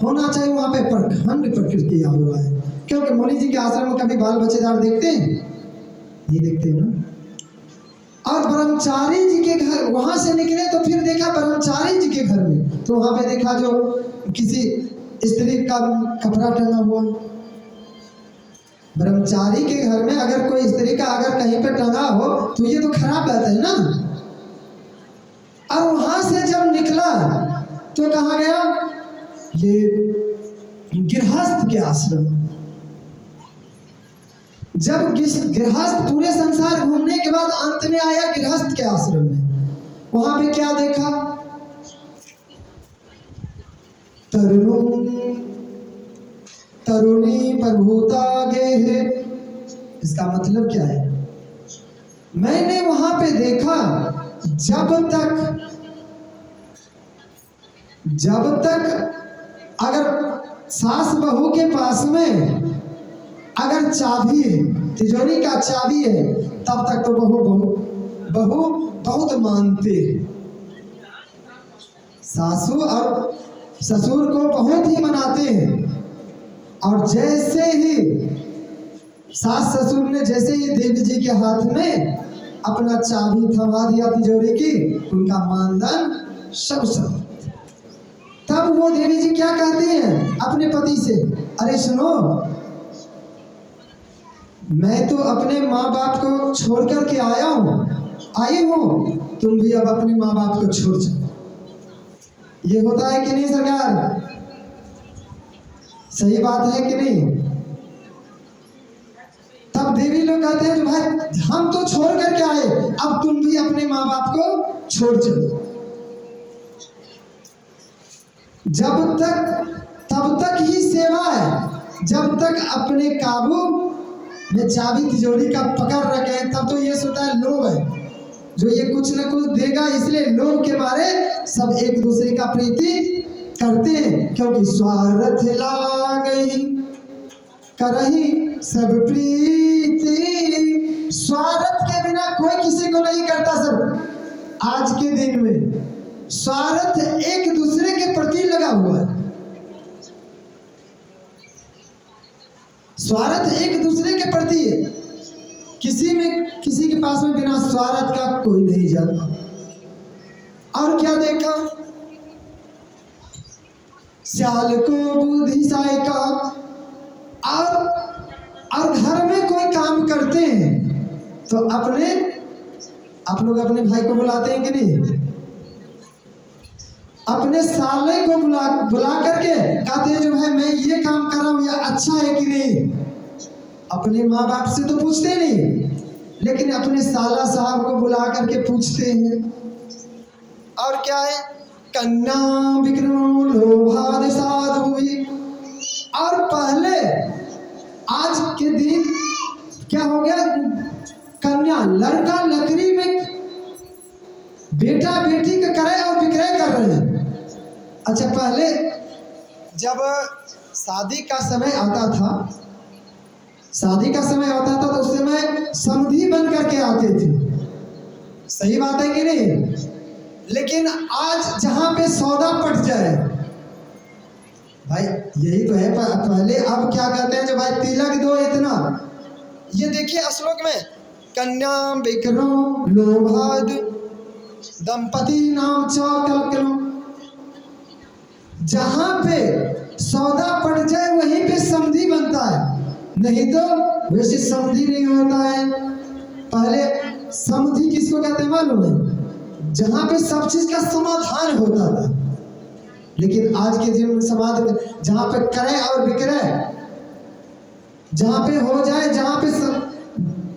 होना चाहिए वहां पे प्रखंड प्रक्रिया हो रहा है। क्योंकि मुनि जी के आश्रम में कभी बाल बच्चेदार देखते हैं? ये देखते हैं ना। और ब्रह्मचारी जी के घर, वहां से निकले तो फिर देखा ब्रह्मचारी जी के घर में, तो वहां पे देखा जो किसी स्त्री का कपड़ा टंगा हुआ। ब्रह्मचारी के घर में अगर कोई स्त्री का अगर कहीं पे टंगा हो तो ये तो खराब बात है ना। और वहां से जब निकला तो कहाँ गया? ये गृहस्थ के आश्रम। जब गृहस्थ पूरे संसार घूमने के बाद अंत में आया गृहस्थ के आश्रम में, वहां पे क्या देखा? तरुणी प्रभुता गेहे। इसका मतलब क्या है? मैंने वहां पे देखा जब तक अगर सास बहू के पास में अगर चाबी है, तिजोरी का चाबी है, तब तक तो बहू बहुत मानते हैं। सासू और ससुर को बहुत ही मनाते हैं। और जैसे ही सास ससुर ने जैसे ही देवी जी के हाथ में अपना चाबी थमा दिया तिजोरी की, उनका मानदान सब। तब वो देवी जी क्या कहती हैं अपने पति से? अरे सुनो, मैं तो अपने माँ बाप को छोड़ करके आई हूँ, तुम भी अब अपने माँ बाप को छोड़ जाओ। ये होता है कि नहीं सरकार? सही बात है कि नहीं? तब देवी लोग कहते हैं भाई हम तो छोड़ करके आए, अब तुम भी अपने माँ बाप को छोड़ चलो। तब तक ही सेवा है, जब तक अपने काबू में चाबी तिजोरी का पकड़ रखे हैं। तब तो ये सोचता है लोभ है, जो ये कुछ न कुछ देगा, इसलिए लोभ के मारे सब एक दूसरे का प्रीति करते हैं। क्योंकि स्वार्थ लागई करही सब प्रीति। स्वार्थ के बिना कोई किसी को नहीं करता। सब आज के दिन में स्वार्थ एक दूसरे के प्रति लगा हुआ है। स्वार्थ एक दूसरे के प्रति है किसी के पास में बिना स्वार्थ का कोई नहीं जाता। और क्या देखा, सियाल को बुद्धि साई का। और घर में कोई काम करते हैं तो आप लोग अपने भाई को बुलाते हैं कि नहीं? अपने साले को बुला करके कहते हैं जो भाई मैं ये काम कर रहा हूँ ये अच्छा है कि नहीं। अपने माँ बाप से तो पूछते नहीं, लेकिन अपने साला साहब को बुला करके पूछते हैं। और क्या है, कन्या विक्रम लोभाद साधु भी। और पहले आज के दिन क्या हो गया, कन्या लड़का लकड़ी में बेटा बेटी का क्रय और विक्रय कर रहे हैं। अच्छा, पहले जब शादी का समय आता था तो उस समय समधी बन करके आते थे। सही बात है कि नहीं? लेकिन आज जहां पे सौदा पट जाए भाई, यही तो है पहले। अब क्या कहते हैं जो भाई तिलक दो इतना। ये देखिए श्लोक में, कन्या विक्रम लोभाद दंपति नाम चौकलकलो। जहां पे सौदा पड़ जाए वहीं पे समधी बनता है, नहीं तो वैसे समधी नहीं होता है। पहले समधी किसको कहते हैं मालूम है? जहां पे सब चीज का समाधान होता था। लेकिन आज के जीवन समाधान जहां पे क्रय और विक्रय जहां पे हो जाए, जहां पे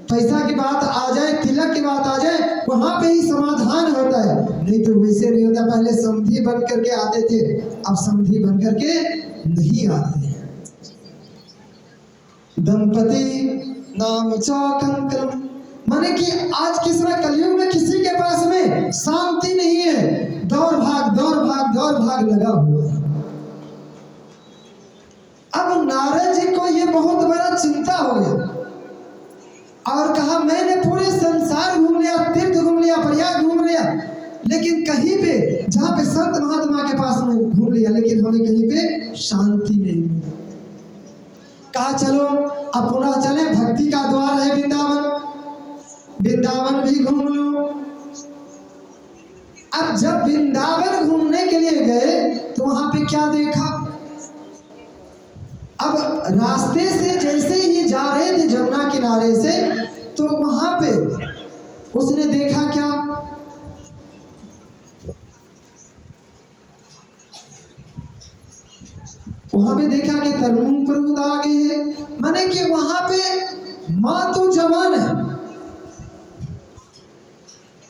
पैसा की बात आ जाए, तिलक की बात आ जाए, वहां पे ही समाधान होता है, नहीं तो वैसे नहीं होता। पहले समधी बन करके आते थे, अब समधी बन करके नहीं आते। दंपति नाम चौकंकलम, माने कि आज के समय कलयुग में किसी के पास में शांति नहीं है, दौड़ भाग लगा हुआ है। अब नारद जी को ये बहुत बड़ा चिंता हो गया और कहा मैंने पूरे संसार घूम लिया, तीर्थ घूम लिया, प्रयाग घूम लिया, लेकिन कहीं पे जहाँ पे संत महात्मा के पास में घूम लिया, लेकिन हमें कहीं पे शांति नहीं मिली। कहा चलो अब पुनः चले, भक्ति का द्वार है वृंदावन भी घूम लो। अब जब वृंदावन घूमने के लिए गए तो वहां पे क्या देखा, अब रास्ते से जैसे ही जा रहे थे जमुना किनारे से, तो वहां पे उसने देखा क्या, वहां पे देखा कि तरुण पर्वत आ गई है। माने कि वहां पे माँ तो जवान है,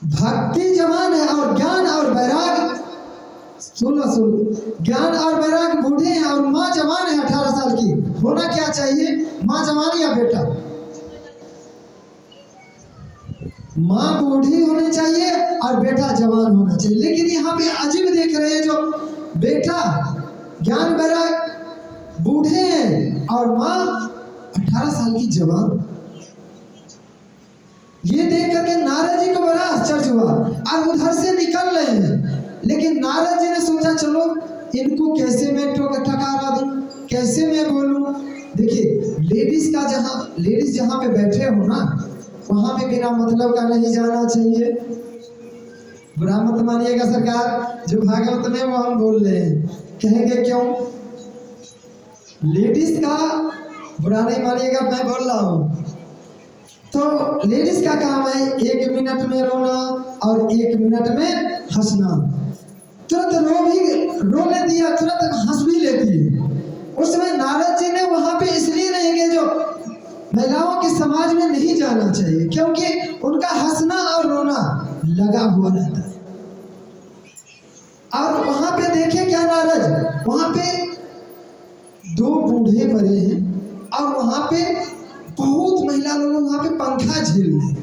भक्ति जवान है, और ज्ञान और वैराग सुन ज्ञान और वैराग बूढ़े हैं और माँ जवान है 18 साल की। होना क्या चाहिए, माँ जवान या बेटा? माँ बूढ़ी होनी चाहिए और बेटा जवान होना चाहिए। लेकिन यहाँ पे अजीब देख रहे हैं, जो बेटा ज्ञान वैराग बूढ़े हैं और माँ 18 साल की जवान। ये देख करके नारद जी को बड़ा आश्चर्य हुआ और उधर से निकल रहे हैं। लेकिन नारद जी ने सोचा चलो इनको कैसे मैं ठकारा दूं, कैसे मैं बोलूं। देखिए लेडीज जहाँ पे बैठे हो ना, वहां पे बिना मतलब का नहीं जाना चाहिए। बुरा मत मानिएगा सरकार, जो भागवत में वो हम बोल रहे हैं, कहेंगे क्यों? लेडीज का बुरा नहीं मानिएगा, मैं बोल रहा हूँ। तो लेडीज का काम है 1 मिनट में रोना और 1 मिनट में हंसना। तुरंत रो लेती है, तुरंत हंस भी लेती है। उस समय नारद जी ने वहां पे इसलिए नहीं गए, जो महिलाओं के समाज में नहीं जाना चाहिए, क्योंकि उनका हंसना और रोना लगा हुआ रहता है। और वहां पे देखे क्या नारद, वहां पे 2 बूढ़े पड़े हैं और वहां पे बहुत महिला लोग वहां पे पंखा झेल रहे,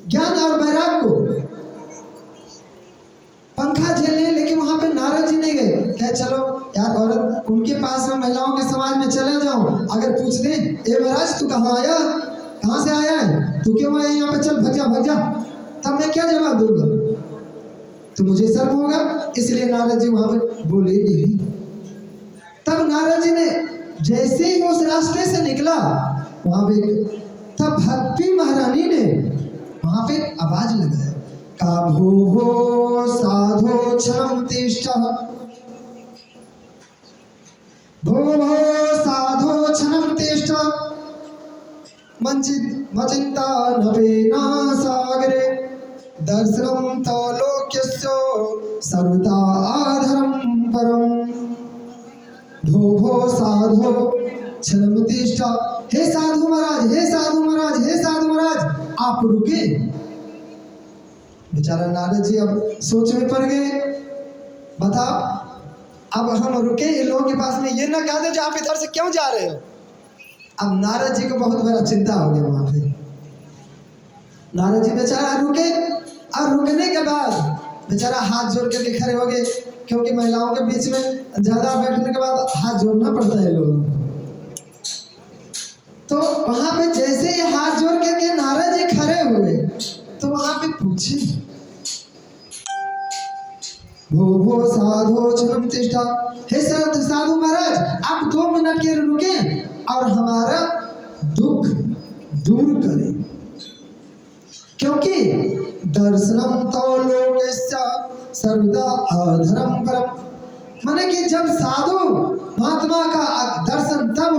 ज्ञान और वैराग को पंखा झेलने। लेकिन वहां पे नारद जी नहीं गए, क्या चलो यार औरत उनके पास में महिलाओं के समाज में चले जाओ, अगर पूछ दे ए महाराज तू कहाँ आया, कहाँ से आया है, तू क्यों आया यहाँ पे, चल भग जा, तब मैं क्या जवाब दूंगा? तो मुझे शर्म होगा, इसलिए नारद जी वहां पे बोले नहीं। तब नारद जी ने जैसे ही उस रास्ते से निकला, वहां पे तब भक्ति महारानी ने वहां पे आवाज लगाया, का भूभो साधो क्षणम तिष्ठ, भूभो साधो क्षणम तिष्ठ, मचिंता नवेना सागरे, दर्शनम तो लोक्यस्यो सर्वदा आधरम परम। भूभो साधो क्षणम तिष्ठ, हे साधु महाराज, हे साधु महाराज, हे साधु महाराज, आप रुके। बेचारा नारद जी अब सोच में पड़ गए, बताओ अब हम रुके इन लोगों के पास में, ये ना कह दे जो आप इधर से क्यों जा रहे हो। अब नारद जी को बहुत बड़ा चिंता हो गया वहां पे। नारद जी बेचारा रुके, और रुकने के बाद बेचारा हाथ जोड़ के खड़े हो गए, क्योंकि महिलाओं के बीच में ज्यादा बैठने के बाद हाथ जोड़ना पड़ता है लोगों को। तो वहां पे जैसे ही हाथ जोड़ करके नारद जी खड़े हुए, तो वहां पे पूछे, भूभो साधो क्षणम तिष्ठ, हे साधु महाराज, आप 2 मिनट के रुके और हमारा दुख दूर करें, क्योंकि दर्शनम तो लोकस्य सर्वदा अधरम परम। माने कि जब साधु महात्मा का दर्शन तब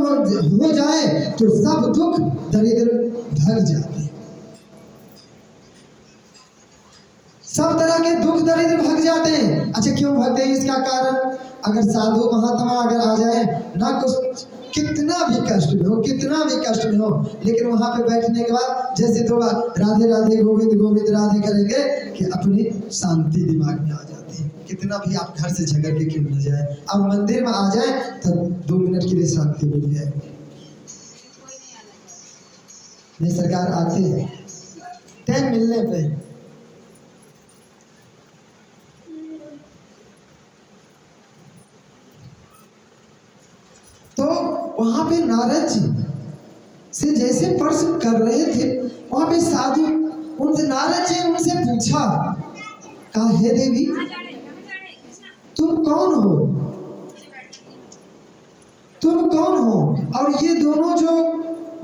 हो जाए तो सब दुख दरिद्र भग जाते, सब तरह के दुख दरिद्र भग जाते हैं। अच्छा क्यों भगते हैं, इसका कारण, अगर साधु महात्मा अगर आ जाए ना, कुछ कितना भी कष्ट में हो, कितना भी कष्ट में हो, लेकिन वहां पे बैठने के बाद जैसे 2 बार राधे राधे गोविंद गोविंद राधे करेंगे कि अपनी शांति दिमाग में आ जाती है। कितना भी आप घर से झगड़ के क्यों न जाए, अब मंदिर में आ जाए तब 2 मिनट के लिए शांति मिल जाए। नहीं सरकार आते हैं टाइम मिलने पे। तो वहां पे नारद जी से जैसे प्रश्न कर रहे थे, वहां पे साधु उनसे, नारद जी उनसे पूछा, कहा हे देवी तुम कौन हो, तुम कौन हो, और ये दोनों जो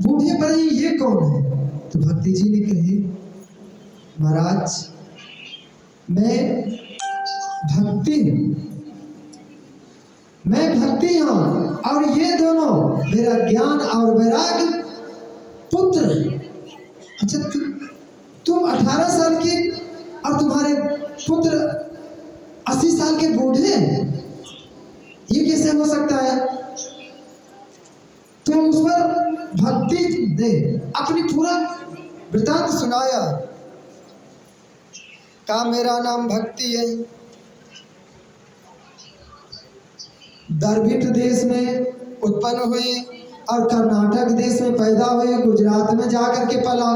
बूढ़े पड़े ये कौन है। तो भक्ति जी ने कहे, महाराज मैं भक्ति हूँ, और ये दोनों मेरा ज्ञान और वैराग्य पुत्र हैं। अच्छा तुम 18 साल के और तुम्हारे पुत्र 80 साल के बूढ़े, ये कैसे हो सकता है। तो उस पर भक्ति ने अपनी पूरा वृतांत सुनाया, कहा मेरा नाम भक्ति है, द्रविड़ देश में उत्पन्न हुई और कर्नाटक देश में पैदा हुई, गुजरात में जाकर के पला,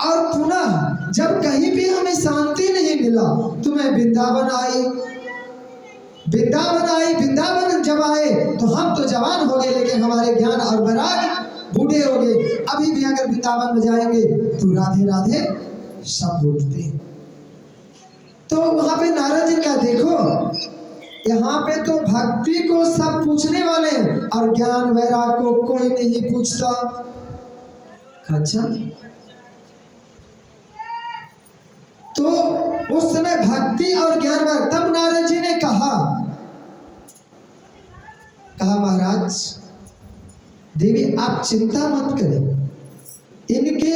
और पुनः जब कहीं भी हमें शांति नहीं मिला तो मैं वृंदावन आई। वृंदावन जब आए तो हम तो जवान हो गए, लेकिन हमारे ज्ञान और वैराग्य बूढ़े हो गए। अभी भी अगर वृंदावन में जाएंगे तो राधे राधे सब बोलते हैं। तो वहां पे नारद जी का देखो, यहाँ पे तो भक्ति को सब पूछने वाले और ज्ञान वैराग्य को कोई नहीं पूछता। अच्छा तो उस समय भक्ति और ज्ञान वैराग्य, तब नारद जी ने कहा महाराज देवी आप चिंता मत करें, इनके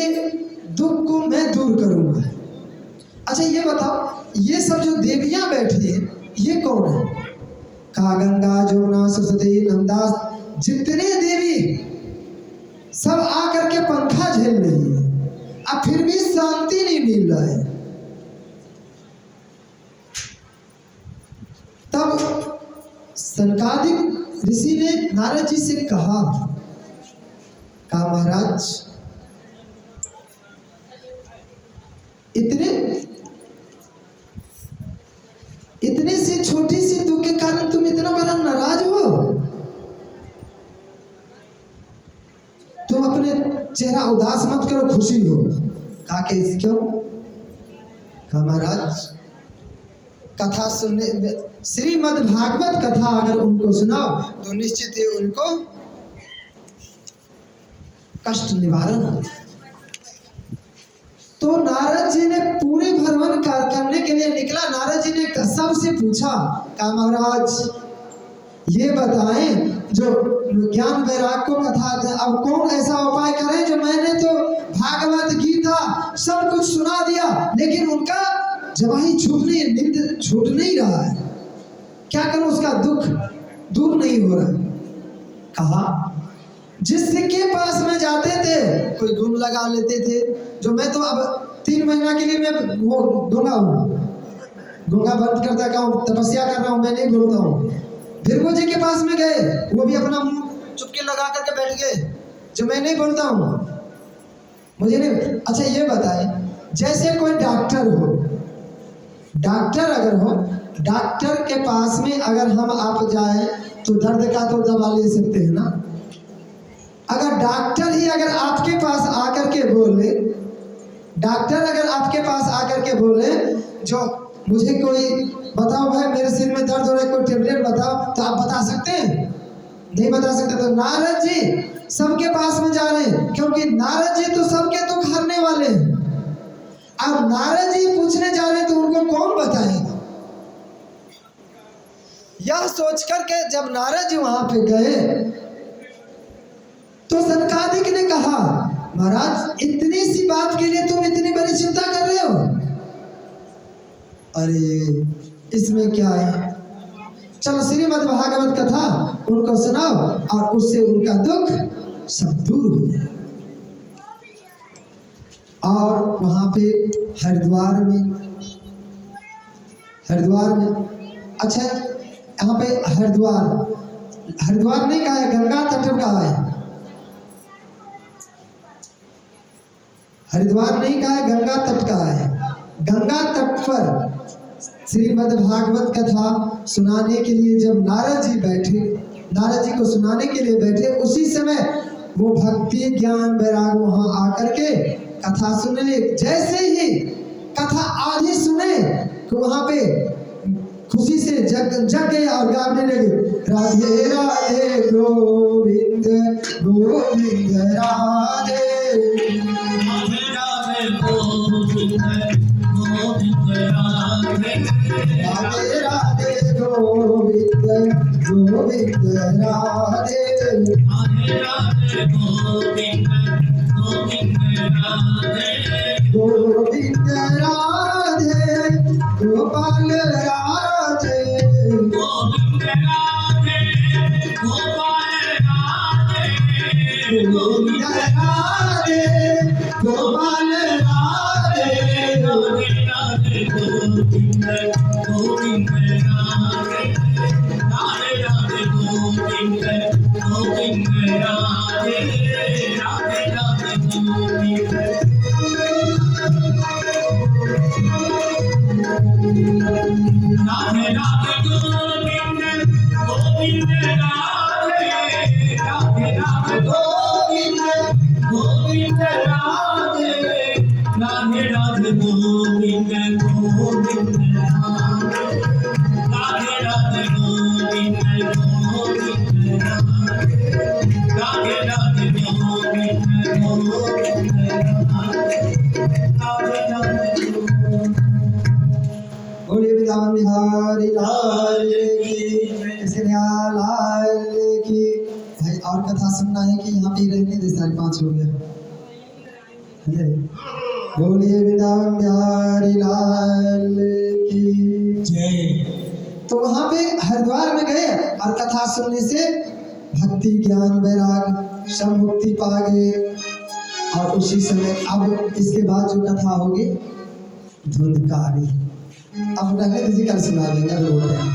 दुख को मैं दूर करूंगा। अच्छा ये बताओ, ये सब जो देवियां बैठी हैं ये कौन है। कहा गंगा जमुना सरस्वती नंदा, जितने देवी सब आकर के पंखा झेल रही है, अब फिर भी शांति नहीं मिल रहा है। तब सनकादिक ऋषि ने नारद जी से कहा महाराज इतने सी छोटी सी दुख के कारण तुम इतना बड़ा नाराज हो, तुम अपने चेहरा उदास मत करो, खुशी हो। कहा कि क्यों। कहा महाराज कथा सुनने, श्रीमद् भागवत कथा अगर उनको सुनाओ तो निश्चित ही उनको कष्ट निवारण होता है। तो नारद जी ने पूरे भ्रमण करने के लिए निकला। नारद जी ने कश्यप से पूछा, कहा महाराज ये बताएं जो ज्ञान वैराग को कथा, अब कौन ऐसा उपाय करे जो मैंने तो भागवत गीता सब कुछ सुना दिया लेकिन उनका जवाही छूट नहीं, नींद छूट नहीं रहा है, क्या करूं, उसका दुख दूर नहीं हो रहा है। कहा जिसके पास में जाते थे कोई गुण लगा लेते थे, जो मैं तो अब 3 महीना के लिए मैं वो गूंगा हूँ, गूंगा बंद करता का हूँ, तपस्या कर रहा हूँ, मैं नहीं बोलता हूँ। भृगु जी के पास में गए, वो भी अपना मुंह चुपके लगा करके बैठ गए, जो मैं नहीं बोलता हूँ, मुझे नहीं। अच्छा ये बताएं, जैसे कोई डॉक्टर हो, डॉक्टर अगर हो, डॉक्टर के पास में अगर हम आप जाए तो दर्द का तो दवा ले सकते हैं ना। अगर डॉक्टर ही अगर आपके पास आकर के बोले, डॉक्टर अगर आपके पास आकर के बोले जो मुझे कोई बताओ भाई मेरे सिर में दर्द हो रहा है, कोई टेबलेट बताओ, तो आप बता सकते हैं? नहीं बता सकते। तो नारद जी सबके पास में जा रहे हैं, क्योंकि नारद जी तो सबके दुख हरने वाले हैं। अब नारद जी पूछने जा रहे हैं तो उनको कौन बताएगा? यह सोच करके जब नारद जी वहां पे गए तो सनकादिक ने कहा, महाराज इतनी सी बात के लिए तुम इतनी बड़ी चिंता कर रहे हो? अरे इसमें क्या है, चलो श्रीमद् भागवत कथा उनको सुनाओ और उससे उनका दुख सब दूर हो जाए। और वहां पे हरिद्वार में अच्छा यहाँ पे हरिद्वार नहीं कहा है, गंगा तट कहा है। हरिद्वार नहीं कहा है, गंगा तट कहा है। गंगा तट पर श्रीमद् भागवत कथा सुनाने के लिए जब नारद जी बैठे, नारद जी को सुनाने के लिए बैठे, उसी समय वो भक्ति ज्ञान वैराग वहां आकर के कथा सुनने। जैसे ही कथा आधी सुने तो वहां पे खुशी से जग गए और गाने लगे, राधे राधे गोविंद गोविंद राधे, राधे राधे गोविंद गोविंद राधे, राधे राधे गोविंद गोविंद राधे, राधे राधे गोविंद गोविंद राधे, गोविंद राधे गोपाल राधे, गोविंद राधे गोपाल राधे, गोविंद राधे गोपाल राधे, राधे राधे गोविंद गोविंद राधे, राधे राधे गोविंद गोविंद राधे, राधे राधे गोविंद राधे राधे गोविंद गोविंद राधे, राधे राधे गोविंद गोविंद राधे, राधे राधे गोविंद गोविंद राधे, राधे राधे गोविंद गोविंद राधे, राधे राधे गोविंद गोविंद राधे, राधे राधे बोलिए वृंदावन बिहारी लाल की, कृष्णया लाल की। भाई और कथा सुनना है कि यहाँ पे रहने दे, 5:30 हो गया। बोलिए वृंदावन बिहारी लाल की जय। तो वहां पे हरिद्वार में गए और कथा सुनने से भक्ति ज्ञान वैराग सब मुक्ति पा गए। और उसी समय अब इसके बाद जो कथा होगी धुंधकारी, अब रहने दीजिए, कल सुना देंगे। अब बोल रहे हैं